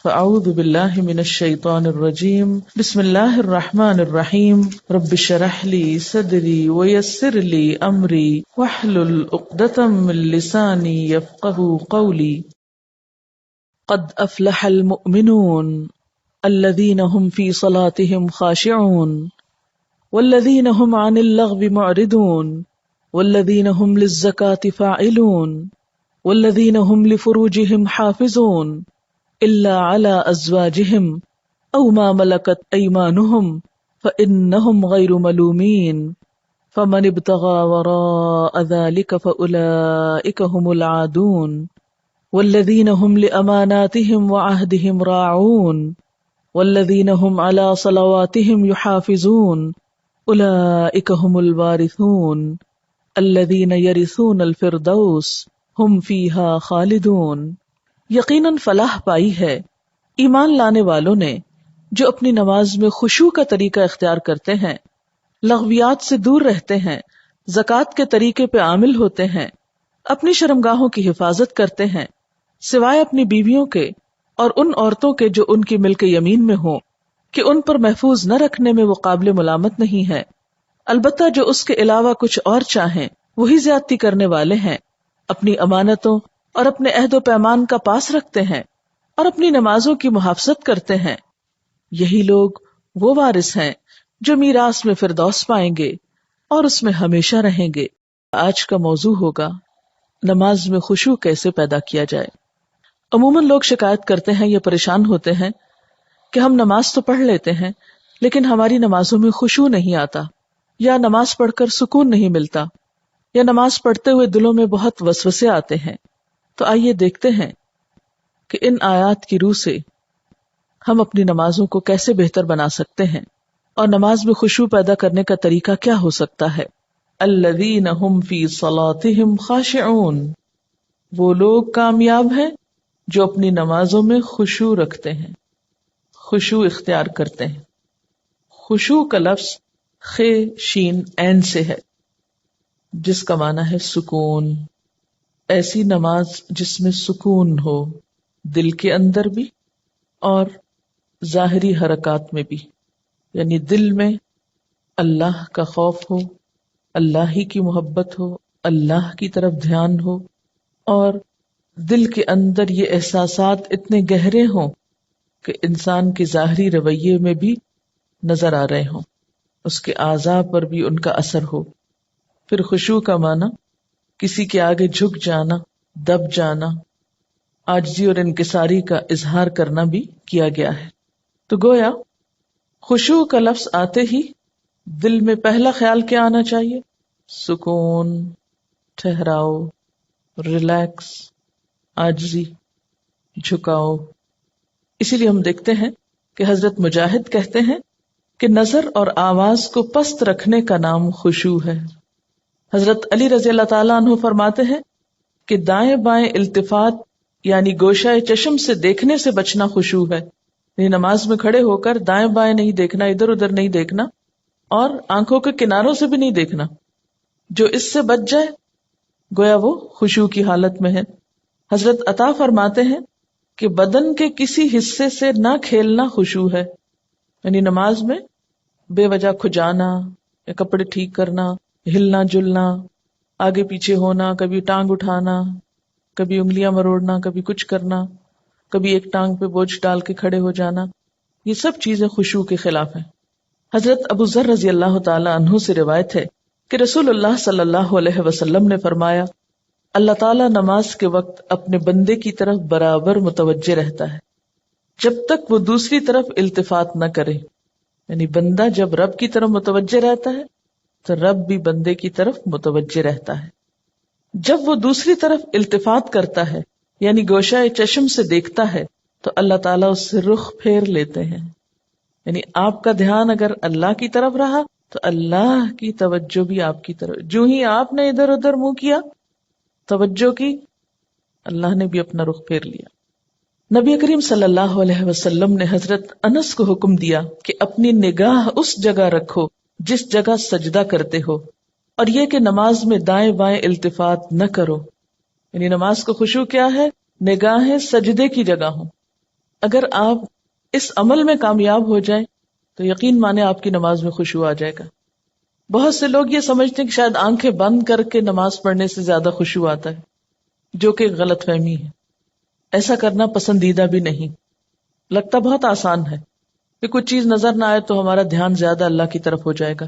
فاعوذ باللہ من الشیطان الرجیم بسم اللہ الرحمن الرحیم رب اشرح لی صدری ویسر لی امری واحلل عقدۃ من لسانی یفقهوا قولی قد افلح المؤمنون الذین هم فی صلاتهم خاشعون والذین هم عن اللغو معرضون والذین هم للزکاة فاعلون والذین هم لفروجهم حافظون إلا على أزواجهم أو ما ملكت أيمانهم فإنهم غير ملومين فمن ابتغى وراء ذلك فأولئك هم العادون والذين هم لأماناتهم وعهدهم راعون والذين هم على صلواتهم يحافظون أولئك هم الوارثون الذين يرثون الفردوس هم فيها خالدون. یقیناً فلاح پائی ہے ایمان لانے والوں نے جو اپنی نماز میں خشوع کا طریقہ اختیار کرتے ہیں، لغویات سے دور رہتے ہیں، زکوٰۃ کے طریقے پہ عامل ہوتے ہیں، اپنی شرمگاہوں کی حفاظت کرتے ہیں سوائے اپنی بیویوں کے اور ان عورتوں کے جو ان کی ملک یمین میں ہوں کہ ان پر محفوظ نہ رکھنے میں وہ قابل ملامت نہیں ہے، البتہ جو اس کے علاوہ کچھ اور چاہیں وہی زیادتی کرنے والے ہیں، اپنی امانتوں اور اپنے عہد و پیمان کا پاس رکھتے ہیں اور اپنی نمازوں کی محافظت کرتے ہیں، یہی لوگ وہ وارث ہیں جو میراث میں فردوس پائیں گے اور اس میں ہمیشہ رہیں گے. آج کا موضوع ہوگا نماز میں خشوع کیسے پیدا کیا جائے. عموماً لوگ شکایت کرتے ہیں یا پریشان ہوتے ہیں کہ ہم نماز تو پڑھ لیتے ہیں لیکن ہماری نمازوں میں خشوع نہیں آتا، یا نماز پڑھ کر سکون نہیں ملتا، یا نماز پڑھتے ہوئے دلوں میں بہت وسوسے آتے ہیں. تو آئیے دیکھتے ہیں کہ ان آیات کی روح سے ہم اپنی نمازوں کو کیسے بہتر بنا سکتے ہیں اور نماز میں خشوع پیدا کرنے کا طریقہ کیا ہو سکتا ہے. الذین هم فی صلاتهم خاشعون، وہ لوگ کامیاب ہیں جو اپنی نمازوں میں خشوع رکھتے ہیں، خشوع اختیار کرتے ہیں. خشوع کا لفظ خ شین عین سے ہے جس کا معنی ہے سکون. ایسی نماز جس میں سکون ہو، دل کے اندر بھی اور ظاہری حرکات میں بھی، یعنی دل میں اللہ کا خوف ہو، اللہ ہی کی محبت ہو، اللہ کی طرف دھیان ہو، اور دل کے اندر یہ احساسات اتنے گہرے ہوں کہ انسان کے ظاہری رویے میں بھی نظر آ رہے ہوں، اس کے اعضاء پر بھی ان کا اثر ہو. پھر خشوع کا معنی کسی کے آگے جھک جانا، دب جانا، عاجزی اور انکساری کا اظہار کرنا بھی کیا گیا ہے. تو گویا خشوع کا لفظ آتے ہی دل میں پہلا خیال کیا آنا چاہیے؟ سکون، ٹھہراؤ، ریلیکس، عاجزی، جھکاؤ. اسی لیے ہم دیکھتے ہیں کہ حضرت مجاہد کہتے ہیں کہ نظر اور آواز کو پست رکھنے کا نام خشوع ہے. حضرت علی رضی اللہ تعالیٰ عنہ فرماتے ہیں کہ دائیں بائیں التفات یعنی گوشہ چشم سے دیکھنے سے بچنا خشوع ہے. یعنی نماز میں کھڑے ہو کر دائیں بائیں نہیں دیکھنا، ادھر ادھر نہیں دیکھنا، اور آنکھوں کے کناروں سے بھی نہیں دیکھنا. جو اس سے بچ جائے گویا وہ خشوع کی حالت میں ہے. حضرت عطا فرماتے ہیں کہ بدن کے کسی حصے سے نہ کھیلنا خشوع ہے. یعنی نماز میں بے وجہ کھجانا یا کپڑے ٹھیک کرنا، ہلنا جلنا، آگے پیچھے ہونا، کبھی ٹانگ اٹھانا، کبھی انگلیاں مروڑنا، کبھی کچھ کرنا، کبھی ایک ٹانگ پہ بوجھ ڈال کے کھڑے ہو جانا، یہ سب چیزیں خشوع کے خلاف ہیں. حضرت ابو ذر رضی اللہ تعالی عنہ سے روایت ہے کہ رسول اللہ صلی اللہ علیہ وسلم نے فرمایا، اللہ تعالیٰ نماز کے وقت اپنے بندے کی طرف برابر متوجہ رہتا ہے جب تک وہ دوسری طرف التفات نہ کرے. یعنی بندہ جب رب کی طرف متوجہ رہتا ہے تو رب بھی بندے کی طرف متوجہ رہتا ہے. جب وہ دوسری طرف التفات کرتا ہے یعنی گوشہ چشم سے دیکھتا ہے تو اللہ تعالیٰ اس سے رخ پھیر لیتے ہیں. یعنی آپ کا دھیان اگر اللہ کی طرف رہا تو اللہ کی توجہ بھی آپ کی طرف، جو ہی آپ نے ادھر ادھر منہ کیا، توجہ کی، اللہ نے بھی اپنا رخ پھیر لیا. نبی کریم صلی اللہ علیہ وسلم نے حضرت انس کو حکم دیا کہ اپنی نگاہ اس جگہ رکھو جس جگہ سجدہ کرتے ہو، اور یہ کہ نماز میں دائیں بائیں التفات نہ کرو. یعنی نماز کو خشوع کیا ہے؟ نگاہیں سجدے کی جگہ ہوں. اگر آپ اس عمل میں کامیاب ہو جائیں تو یقین مانے آپ کی نماز میں خشوع آ جائے گا. بہت سے لوگ یہ سمجھتے ہیں کہ شاید آنکھیں بند کر کے نماز پڑھنے سے زیادہ خشوع آتا ہے، جو کہ غلط فہمی ہے. ایسا کرنا پسندیدہ بھی نہیں. لگتا بہت آسان ہے کہ کچھ چیز نظر نہ آئے تو ہمارا دھیان زیادہ اللہ کی طرف ہو جائے گا،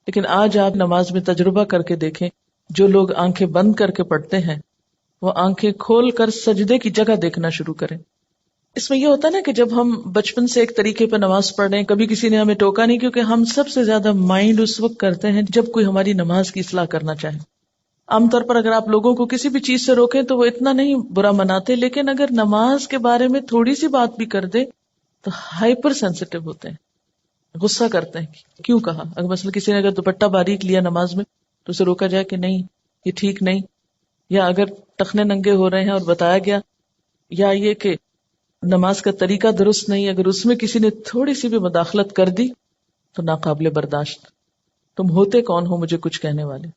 لیکن آج آپ نماز میں تجربہ کر کے دیکھیں، جو لوگ آنکھیں بند کر کے پڑھتے ہیں وہ آنکھیں کھول کر سجدے کی جگہ دیکھنا شروع کریں. اس میں یہ ہوتا ہے نا کہ جب ہم بچپن سے ایک طریقے پہ نماز پڑھ رہے ہیں، کبھی کسی نے ہمیں ٹوکا نہیں، کیونکہ ہم سب سے زیادہ مائنڈ اس وقت کرتے ہیں جب کوئی ہماری نماز کی اصلاح کرنا چاہے. عام طور پر اگر آپ لوگوں کو کسی بھی چیز سے روکیں تو وہ اتنا نہیں برا مناتے، لیکن اگر نماز کے بارے میں تھوڑی سی بات بھی کر دے تو ہائپر سینسٹیو ہوتے ہیں، غصہ کرتے ہیں. کیوں کہا؟ اگر مثلا کسی نے اگر دوپٹہ باریک لیا نماز میں تو اسے روکا جائے کہ نہیں یہ ٹھیک نہیں، یا اگر ٹخنے ننگے ہو رہے ہیں اور بتایا گیا، یا یہ کہ نماز کا طریقہ درست نہیں، اگر اس میں کسی نے تھوڑی سی بھی مداخلت کر دی تو ناقابل برداشت. تم ہوتے کون ہو مجھے کچھ کہنے والے؟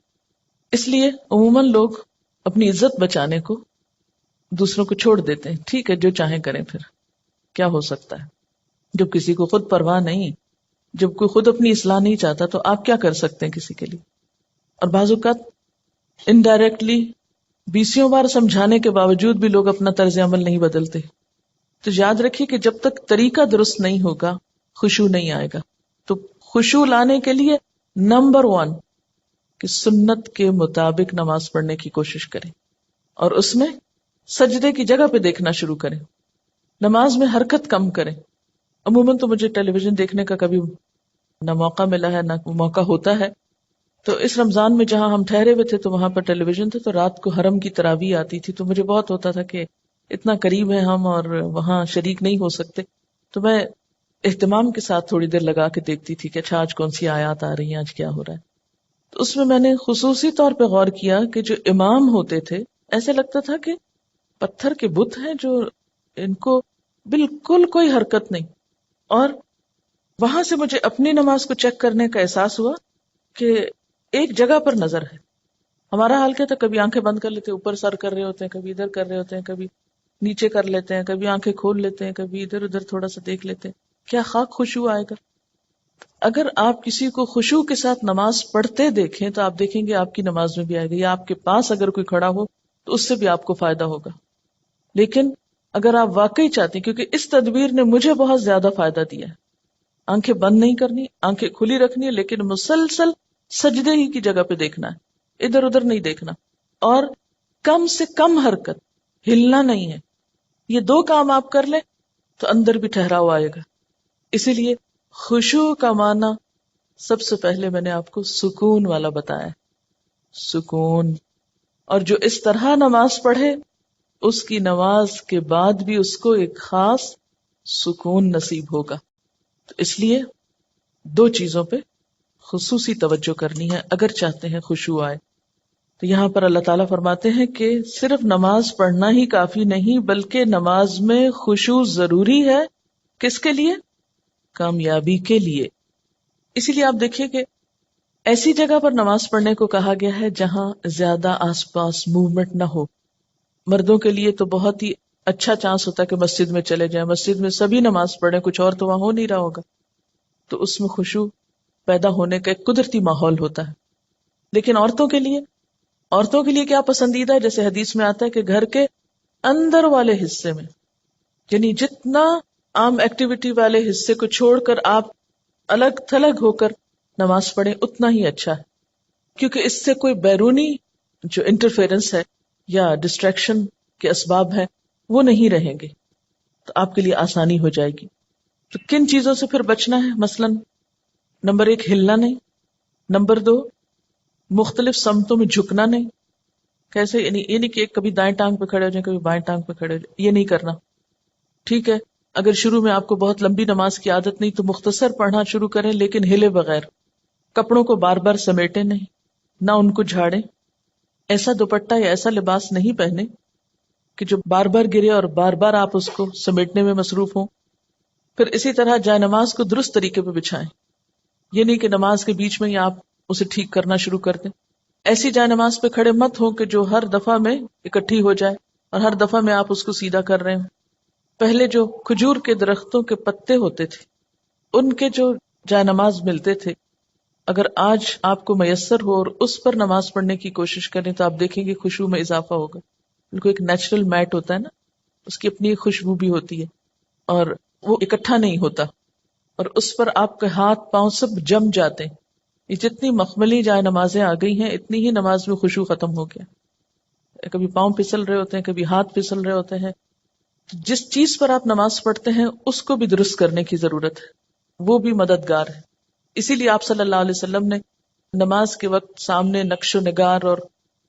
اس لیے عموماً لوگ اپنی عزت بچانے کو دوسروں کو چھوڑ دیتے ہیں. ٹھیک ہے جو چاہیں کریں، پھر کیا ہو سکتا ہے جب کسی کو خود پرواہ نہیں، جب کوئی خود اپنی اصلاح نہیں چاہتا تو آپ کیا کر سکتے ہیں کسی کے لیے؟ اور بعض اوقات انڈائریکٹلی بیسیوں بار سمجھانے کے باوجود بھی لوگ اپنا طرز عمل نہیں بدلتے. تو یاد رکھیے کہ جب تک طریقہ درست نہیں ہوگا خشوع نہیں آئے گا. تو خشوع لانے کے لیے نمبر 1 کہ سنت کے مطابق نماز پڑھنے کی کوشش کریں، اور اس میں سجدے کی جگہ پہ دیکھنا شروع کریں. نماز میں حرکت کم کریں. عموماً تو مجھے ٹیلی ویژن دیکھنے کا کبھی نہ موقع ملا ہے نہ موقع ہوتا ہے. تو اس رمضان میں جہاں ہم ٹھہرے ہوئے تھے تو وہاں پر ٹیلی ویژن تھے، تو رات کو حرم کی تراویح آتی تھی، تو مجھے بہت ہوتا تھا کہ اتنا قریب ہے ہم اور وہاں شریک نہیں ہو سکتے. تو میں اہتمام کے ساتھ تھوڑی دیر لگا کے دیکھتی تھی کہ اچھا آج کون سی آیات آ رہی ہیں، آج کیا ہو رہا ہے. تو اس میں نے خصوصی طور پہ غور کیا کہ جو امام ہوتے تھے ایسے لگتا تھا کہ پتھر کے بت ہیں جو ان کو بالکل کوئی حرکت نہیں. اور وہاں سے مجھے اپنی نماز کو چیک کرنے کا احساس ہوا کہ ایک جگہ پر نظر ہے. ہمارا حال کیا تھا، کبھی آنکھیں بند کر لیتے اوپر سر کر رہے ہوتے ہیں، کبھی ادھر کر رہے ہوتے ہیں، کبھی نیچے کر لیتے ہیں، کبھی آنکھیں کھول لیتے ہیں، کبھی ادھر ادھر تھوڑا سا دیکھ لیتے ہیں. کیا خاک خشوع آئے گا؟ اگر آپ کسی کو خشوع کے ساتھ نماز پڑھتے دیکھیں تو آپ دیکھیں گے آپ کی نماز میں بھی آئے گا، یا آپ کے پاس اگر کوئی کھڑا ہو تو اس سے بھی آپ کو فائدہ ہوگا. لیکن اگر آپ واقعی چاہتے ہیں، کیونکہ اس تدبیر نے مجھے بہت زیادہ فائدہ دیا ہے، آنکھیں بند نہیں کرنی، آنکھیں کھلی رکھنی ہے، لیکن مسلسل سجدے ہی کی جگہ پہ دیکھنا ہے، ادھر ادھر نہیں دیکھنا، اور کم سے کم حرکت، ہلنا نہیں ہے. یہ 2 کام آپ کر لیں تو اندر بھی ٹھہراؤ آئے گا. اسی لیے خشوع کا معنی سب سے پہلے میں نے آپ کو سکون والا بتایا. سکون. اور جو اس طرح نماز پڑھے اس کی نماز کے بعد بھی اس کو ایک خاص سکون نصیب ہوگا. تو اس لیے 2 چیزوں پہ خصوصی توجہ کرنی ہے اگر چاہتے ہیں خشوع آئے. تو یہاں پر اللہ تعالیٰ فرماتے ہیں کہ صرف نماز پڑھنا ہی کافی نہیں، بلکہ نماز میں خشوع ضروری ہے. کس کے لیے؟ کامیابی کے لیے. اسی لیے آپ دیکھیے کہ ایسی جگہ پر نماز پڑھنے کو کہا گیا ہے جہاں زیادہ آس پاس موومنٹ نہ ہو. مردوں کے لیے تو بہت ہی اچھا چانس ہوتا ہے کہ مسجد میں چلے جائیں، مسجد میں سبھی نماز پڑھیں، کچھ اور تو وہاں ہو نہیں رہا ہوگا، تو اس میں خشوع پیدا ہونے کا ایک قدرتی ماحول ہوتا ہے. لیکن عورتوں کے لیے کیا پسندیدہ ہے؟ جیسے حدیث میں آتا ہے کہ گھر کے اندر والے حصے میں، یعنی جتنا عام ایکٹیویٹی والے حصے کو چھوڑ کر آپ الگ تھلگ ہو کر نماز پڑھیں اتنا ہی اچھا ہے، کیونکہ اس سے کوئی بیرونی جو انٹرفیرنس ہے یا ڈسٹریکشن کے اسباب ہیں وہ نہیں رہیں گے، تو آپ کے لیے آسانی ہو جائے گی. تو کن چیزوں سے پھر بچنا ہے؟ مثلا نمبر 1 ہلنا نہیں، نمبر 2 مختلف سمتوں میں جھکنا نہیں. کیسے؟ یعنی یہ نہیں کہ ایک کبھی دائیں ٹانگ پہ کھڑے ہو جائیں، کبھی بائیں ٹانگ پہ کھڑے ہو جائیں، یہ نہیں کرنا. ٹھیک ہے اگر شروع میں آپ کو بہت لمبی نماز کی عادت نہیں تو مختصر پڑھنا شروع کریں، لیکن ہلے بغیر. کپڑوں کو بار بار سمیٹیں نہیں، نہ ان کو جھاڑیں. ایسا دوپٹہ یا ایسا لباس نہیں پہنے کہ جو بار بار گرے اور بار بار آپ اس کو سمیٹنے میں مصروف ہوں. پھر اسی طرح جائے نماز کو درست طریقے پہ بچھائیں. یہ نہیں کہ نماز کے بیچ میں ہی آپ اسے ٹھیک کرنا شروع کر دیں. ایسی جائے نماز پہ کھڑے مت ہو کہ جو ہر دفعہ میں اکٹھی ہو جائے اور ہر دفعہ میں آپ اس کو سیدھا کر رہے ہوں. پہلے جو کھجور کے درختوں کے پتے ہوتے تھے ان کے جو جائے نماز ملتے تھے، اگر آج آپ کو میسر ہو اور اس پر نماز پڑھنے کی کوشش کریں تو آپ دیکھیں گے خشوع میں اضافہ ہوگا. بالکل ایک نیچرل میٹ ہوتا ہے نا، اس کی اپنی ایک خوشبو بھی ہوتی ہے اور وہ اکٹھا نہیں ہوتا، اور اس پر آپ کے ہاتھ پاؤں سب جم جاتے ہیں. یہ جتنی مخملی جائے نمازیں آ گئی ہیں اتنی ہی نماز میں خشوع ختم ہو گیا. کبھی پاؤں پھسل رہے ہوتے ہیں، کبھی ہاتھ پھسل رہے ہوتے ہیں. جس چیز پر آپ نماز پڑھتے ہیں اس کو بھی درست کرنے کی ضرورت ہے، وہ بھی مددگار ہے. اسی لیے آپ صلی اللہ علیہ وسلم نے نماز کے وقت سامنے نقش و نگار اور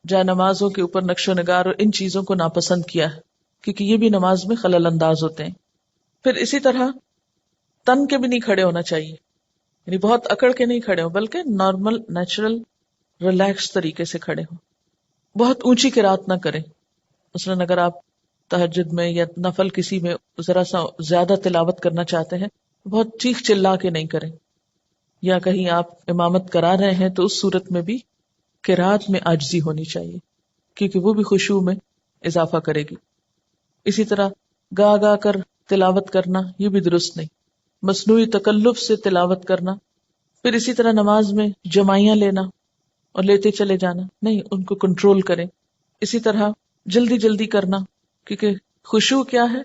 جائے نمازوں کے اوپر نقش و نگار اور ان چیزوں کو ناپسند کیا ہے، کیونکہ یہ بھی نماز میں خلل انداز ہوتے ہیں. پھر اسی طرح تن کے بھی نہیں کھڑے ہونا چاہیے، یعنی بہت اکڑ کے نہیں کھڑے ہو، بلکہ نارمل نیچرل ریلیکس طریقے سے کھڑے ہوں. بہت اونچی قرات نہ کریں. مثلاً اگر آپ تہجد میں یا نفل کسی میں ذرا سا زیادہ تلاوت کرنا چاہتے ہیں، بہت چیخ چلا کے نہیں کریں. یا کہیں آپ امامت کرا رہے ہیں تو اس صورت میں بھی قرات میں عاجزی ہونی چاہیے، کیونکہ وہ بھی خشوع میں اضافہ کرے گی. اسی طرح گا گا کر تلاوت کرنا یہ بھی درست نہیں. مصنوعی تکلف سے تلاوت کرنا، پھر اسی طرح نماز میں جمائیاں لینا اور لیتے چلے جانا، نہیں، ان کو کنٹرول کریں. اسی طرح جلدی جلدی کرنا، کیونکہ خشوع کیا ہے؟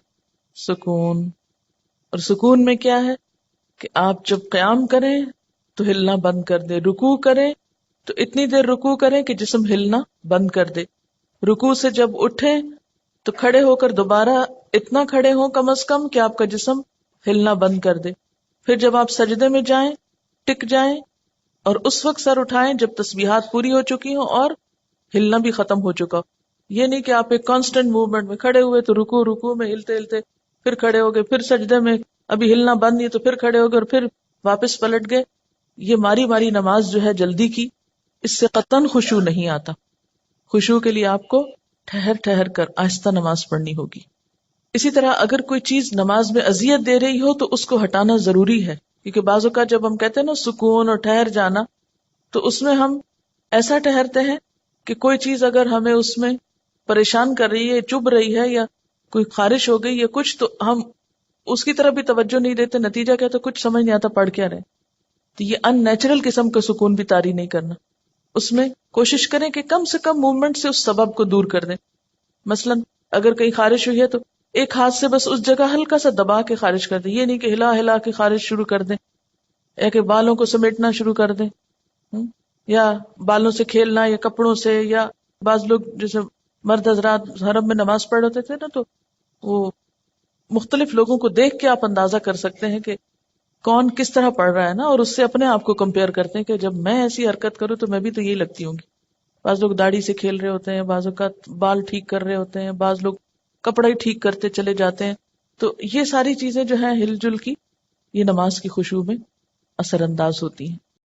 سکون. اور سکون میں کیا ہے کہ آپ جب قیام کریں تو ہلنا بند کر دے، رکوع کریں تو اتنی دیر رکوع کریں کہ جسم ہلنا بند کر دے، رکوع سے جب اٹھیں تو کھڑے ہو کر دوبارہ اتنا کھڑے ہوں کم از کم کہ آپ کا جسم ہلنا بند کر دے. پھر جب آپ سجدے میں جائیں ٹک جائیں اور اس وقت سر اٹھائیں جب تسبیحات پوری ہو چکی ہوں اور ہلنا بھی ختم ہو چکا. یہ نہیں کہ آپ ایک کانسٹنٹ موومنٹ میں کھڑے ہوئے تو رکوع میں ہلتے ہلتے پھر کھڑے ہو گئے، پھر سجدے میں ابھی ہلنا بند نہیں تو پھر کھڑے ہو گئے اور پھر واپس پلٹ گئے. یہ ماری ماری نماز جو ہے جلدی کی، اس سے قطعاً خشوع نہیں آتا. خشوع کے لیے آپ کو ٹھہر ٹھہر کر آہستہ نماز پڑھنی ہوگی. اسی طرح اگر کوئی چیز نماز میں اذیت دے رہی ہو تو اس کو ہٹانا ضروری ہے، کیونکہ بعض اوقات جب ہم کہتے ہیں نا سکون اور ٹھہر جانا، تو اس میں ہم ایسا ٹھہرتے ہیں کہ کوئی چیز اگر ہمیں اس میں پریشان کر رہی ہے، چبھ رہی ہے، یا کوئی خارش ہو گئی یا کچھ، تو ہم اس کی طرف بھی توجہ نہیں دیتے. نتیجہ کیا؟ تو کچھ سمجھ نہیں آتا پڑھ کیا رہے. تو یہ ان نیچرل قسم کا سکون بھی طاری نہیں کرنا. اس میں کوشش کریں کہ کم سے کم موومنٹ سے اس سبب کو دور کر دیں. مثلا اگر کہیں خارش ہوئی ہے تو ایک ہاتھ سے بس اس جگہ ہلکا سا دبا کے خارش کر دیں، یہ نہیں کہ ہلا ہلا کے خارش شروع کر دیں، یا کہ بالوں کو سمیٹنا شروع کر دیں، یا بالوں سے کھیلنا، یا کپڑوں سے. یا بعض لوگ جیسے مرد حضرات حرم میں نماز پڑھ رہے تھے نا، تو وہ مختلف لوگوں کو دیکھ کے آپ اندازہ کر سکتے ہیں کہ کون کس طرح پڑھ رہا ہے نا، اور اس سے اپنے آپ کو کمپیئر کرتے ہیں کہ جب میں ایسی حرکت کروں تو میں بھی تو یہی لگتی ہوں گی. بعض لوگ داڑھی سے کھیل رہے ہوتے ہیں، بعض اوقات بال ٹھیک کر رہے ہوتے ہیں، بعض لوگ کپڑا ہی ٹھیک کرتے چلے جاتے ہیں. تو یہ ساری چیزیں جو ہیں ہل جل کی، یہ نماز کی خشوع میں اثر انداز ہوتی ہیں.